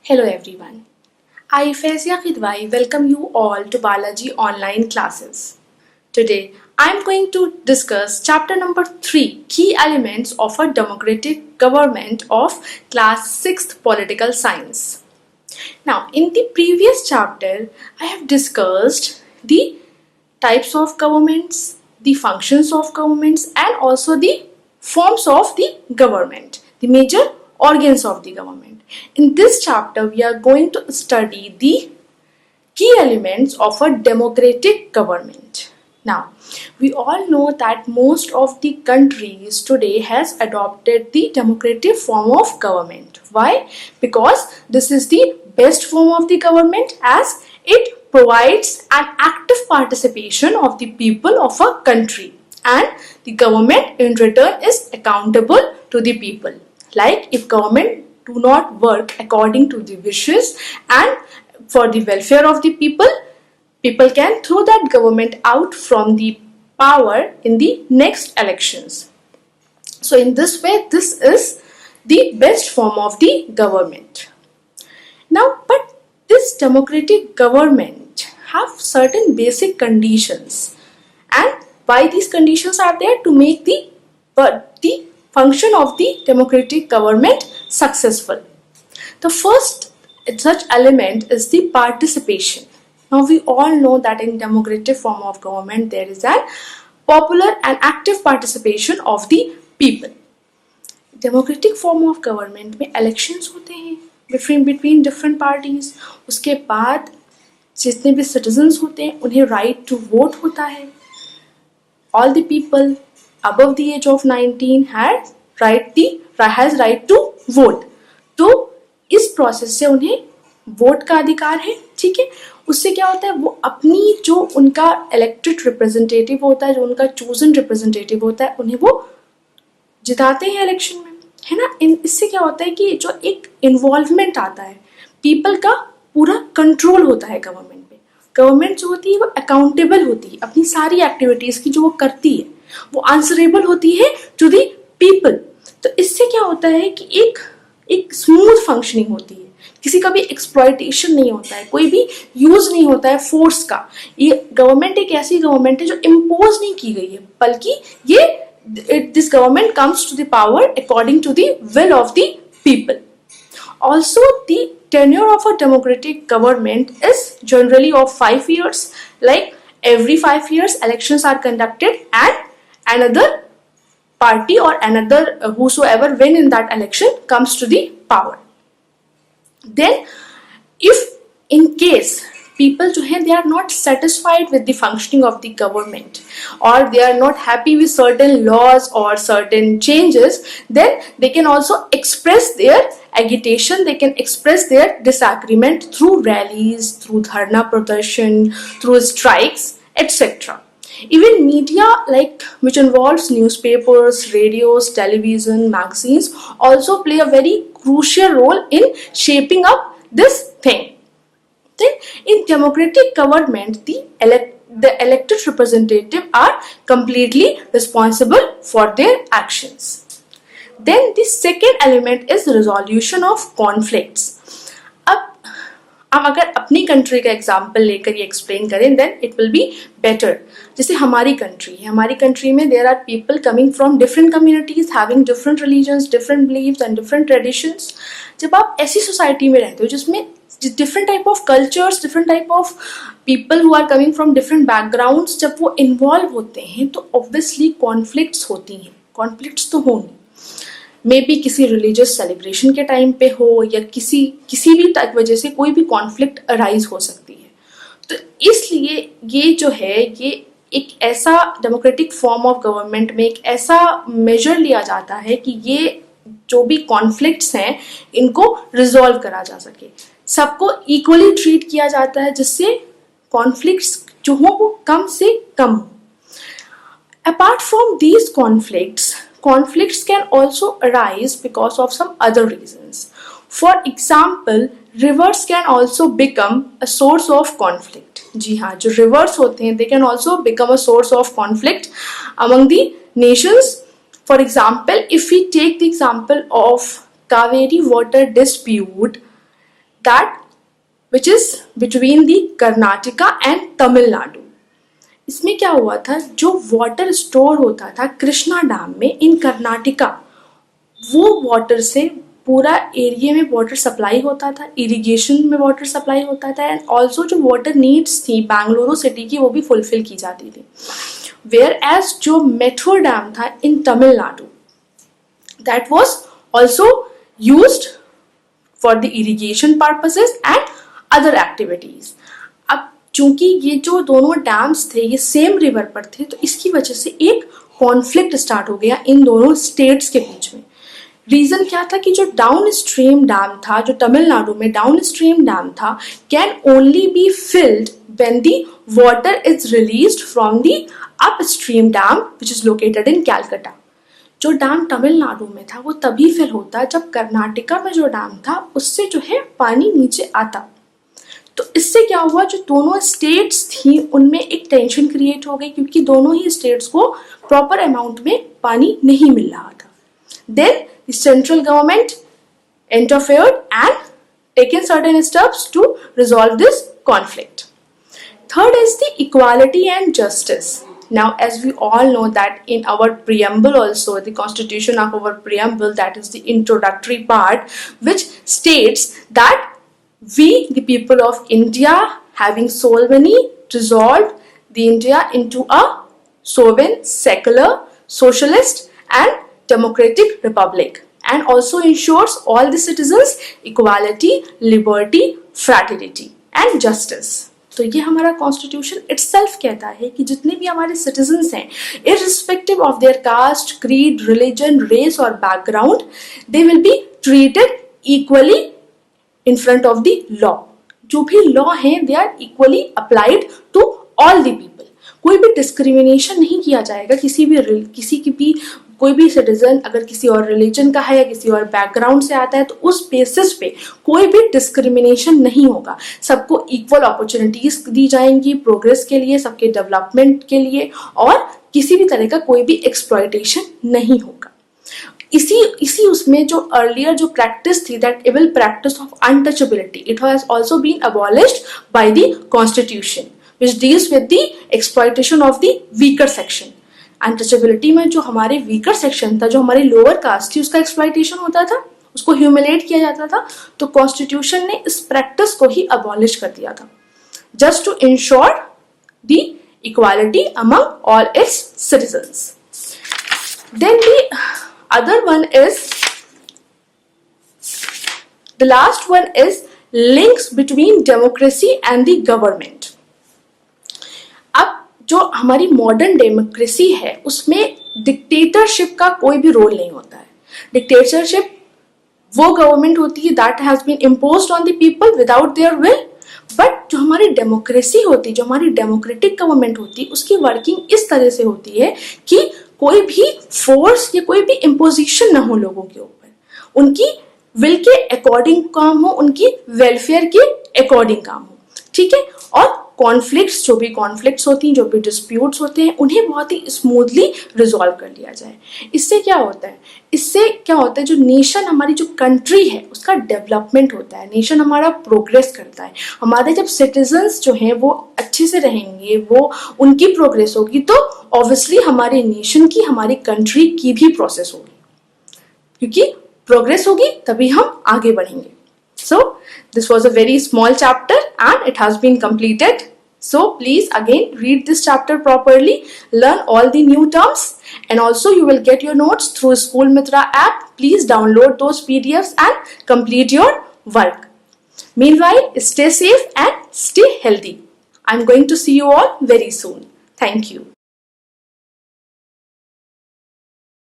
Hello everyone. I, Faizia Khidwai, welcome you all to Balaji online classes. Today, I am going to discuss chapter number 3, Key Elements of a Democratic Government of class 6th Political Science. Now, in the previous chapter, I have discussed the types of governments, the functions of governments, and also the forms of the government, the major organs of the government. In this chapter, we are going to study the key elements of a democratic government. Now, we all know that most of the countries today has adopted the democratic form of government. Why? Because this is the best form of the government as it provides an active participation of the people of a country, and the government in return is accountable to the people. Like if government do not work according to the wishes and for the welfare of the people can throw that government out from the power in the next elections. So in this way, this is the best form of the government. Now, but this democratic government have certain basic conditions, and why these conditions are there? To make the function of the democratic government successful. The first such element is the participation. Now we all know that in democratic form of government there is a popular and active participation of the people. Democratic form of government में elections होते हैं between different parties. उसके बाद जितने भी citizens होते हैं उन्हें right to vote होता है. All the people above the age of 19 has right to vote. तो इस प्रोसेस से उन्हें वोट का अधिकार है. ठीक है, उससे क्या होता है, वो अपनी जो उनका इलेक्टेड रिप्रेजेंटेटिव होता है, जो उनका चूजन रिप्रेजेंटेटिव होता है, उन्हें वो जिताते हैं इलेक्शन में, है ना. इससे क्या होता है कि जो एक इन्वॉल्वमेंट आता है, पीपल का पूरा कंट्रोल होता है गवर्नमेंट पे. गवर्नमेंट जो होती है वो अकाउंटेबल होती है, अपनी सारी एक्टिविटीज की जो वो करती है वो आंसरेबल होती है टू दी पीपल. तो इससे क्या होता है कि एक स्मूथ फंक्शनिंग होती है, किसी का भी एक्सप्लॉयटेशन नहीं होता है, कोई भी यूज नहीं होता है फोर्स का. ये गवर्नमेंट एक ऐसी गवर्नमेंट है जो इम्पोज नहीं की गई है, बल्कि ये this government comes to the power according to the will of the people. Also, the tenure of a democratic government is generally of 5 years. Like every 5 years, elections are conducted, and another party or another whosoever win in that election comes to the power. Then, if in case people जो हैं they are not satisfied with the functioning of the government, or they are not happy with certain laws or certain changes, then they can also express their agitation, they can express their disagreement through rallies, through dharna protestation, through strikes, etc. Even media, like which involves newspapers, radios, television, magazines, also play a very crucial role in shaping up this thing. Then in democratic government, the elected representatives are completely responsible for their actions. Then the second element is resolution of conflicts. अब अगर अपनी country का example लेकर ये explain करें then it will be better. जैसे हमारी country है, हमारी कंट्री में there are people coming from different communities having different religions, different beliefs and different traditions. जब आप ऐसी सोसाइटी में रहते हो जिसमें different type of cultures, different type of people who are coming from different backgrounds, जब वो इन्वॉल्व होते हैं तो ऑब्वियसली कॉन्फ्लिक्ट्स होती हैं. कॉन्फ्लिक्ट्स तो होंगी, मे बी किसी रिलीजियस सेलिब्रेशन के टाइम पे हो या किसी भी वजह से कोई भी कॉन्फ्लिक्ट अराइज हो सकती है. तो इसलिए ये जो है ये एक ऐसा डेमोक्रेटिक फॉर्म ऑफ गवर्नमेंट में एक ऐसा मेजर लिया जाता है कि ये जो भी कॉन्फ्लिक्ट्स हैं इनको रिजॉल्व करा जा सके, सबको इक्वली ट्रीट किया जाता है जिससे कॉन्फ्लिक्ट्स जो हो वो कम से कम हो. Apart from these conflicts can also arise because of some other reasons. For example, rivers can also become a source of conflict. जी हाँ, जो rivers होते हैं they can also become a source of conflict among the nations. For example, if we take the example of Kaveri water dispute, that which is between the Karnataka and Tamil Nadu. इसमें क्या हुआ था, जो water store होता था Krishna dam में इन कर्नाटका, वो water से पूरा एरिया में वाटर सप्लाई होता था, इरिगेशन में वाटर सप्लाई होता था, एंड ऑल्सो जो वाटर नीड्स थी बेंगलुरु सिटी की वो भी फुलफिल की जाती थी. वेयर एज जो मेट्रो डैम था in Tamil Nadu, that was also used for the irrigation purposes and other activities. अब चूंकि ये जो दोनों डैम्स थे ये सेम रिवर पर थे, तो इसकी वजह से एक कॉन्फ्लिक्ट स्टार्ट हो गया इन दोनों स्टेट्स के बीच में. रीजन क्या था कि जो डाउन स्ट्रीम डैम था, जो तमिलनाडु में डाउन स्ट्रीम डैम था, can only be filled when the water is released from the upstream dam which is located in Calcutta. जो डैम तमिलनाडु में था वो तभी फिल होता जब कर्नाटका में जो डैम था उससे जो है पानी नीचे आता. तो इससे क्या हुआ, जो दोनों स्टेट्स थी उनमें एक टेंशन क्रिएट हो गई, क्योंकि दोनों ही स्टेट्स को प्रॉपर अमाउंट में पानी नहीं मिल रहा था. Then the central government interfered and taken certain steps to resolve this conflict. Third is the equality and justice. Now, as we all know that in our preamble also, the constitution of our preamble, that is the introductory part, which states that we, the people of India, having solemnly resolved the India into a sovereign, secular, socialist and democratic republic, and also ensures all the citizens equality, liberty, fraternity and justice. तो ये हमारा constitution itself कहता है कि जितने भी हमारे citizens हैं, irrespective of their caste, creed, religion, race और background, they will be treated equally in front of the law. जो भी लॉ हैं they are equally applied to all the people. कोई भी डिस्क्रिमिनेशन नहीं किया जाएगा किसी की भी कोई भी सिटीजन अगर किसी और रिलीजन का है या किसी और बैकग्राउंड से आता है तो उस बेसिस पे कोई भी डिस्क्रिमिनेशन नहीं होगा. सबको इक्वल अपॉर्चुनिटीज दी जाएंगी प्रोग्रेस के लिए, सबके डेवलपमेंट के लिए, और किसी भी तरह का कोई भी एक्सप्लॉयटेशन नहीं होगा. इसी उसमें जो अर्लियर जो प्रैक्टिस थी, that evil practice of untouchability, it has also been abolished by the constitution which deals with the exploitation of the weaker section. Untouchability में जो हमारे वीकर सेक्शन था, जो हमारी लोअर कास्ट थी, उसका एक्सप्लॉयटेशन होता था, उसको ह्यूमिलेट किया जाता था. तो कॉन्स्टिट्यूशन ने इस प्रैक्टिस को ही अबॉलिश कर दिया था, just to ensure the equality among all its citizens. Then the other one is, the last one is links between democracy and the government. अब जो हमारी मॉडर्न डेमोक्रेसी है उसमें डिक्टेटरशिप का कोई भी रोल नहीं होता है. डिक्टेटरशिप वो गवर्नमेंट होती है that has been imposed on the people without their will. But जो हमारी डेमोक्रेसी होती है, जो हमारी डेमोक्रेटिक गवर्नमेंट होती है, उसकी वर्किंग इस तरह से होती है कि कोई भी फोर्स या कोई भी इम्पोजिशन ना हो लोगों के ऊपर, उनकी विल के अकॉर्डिंग काम हो, उनकी वेलफेयर के अकॉर्डिंग काम हो. ठीक है. और कॉन्फ्लिक्ट्स, जो भी कॉन्फ्लिक्ट्स होती हैं, जो भी डिस्प्यूट्स होते हैं, उन्हें बहुत ही स्मूथली रिजॉल्व कर लिया जाए. इससे क्या होता है, जो नेशन, हमारी जो कंट्री है उसका डेवलपमेंट होता है, नेशन हमारा प्रोग्रेस करता है. हमारे जब सिटीजन्स जो हैं वो अच्छे से रहेंगे, वो उनकी प्रोग्रेस होगी, तो ऑब्वियसली हमारे नेशन की, हमारी कंट्री की भी प्रोसेस होगी, क्योंकि प्रोग्रेस होगी तभी हम आगे बढ़ेंगे. So this was a very small chapter and it has been completed. So please again read this chapter properly, learn all the new terms, and also you will get your notes through School Mitra app. Please download those PDFs and complete your work. Meanwhile, stay safe and stay healthy. I'm going to see you all very soon. Thank you.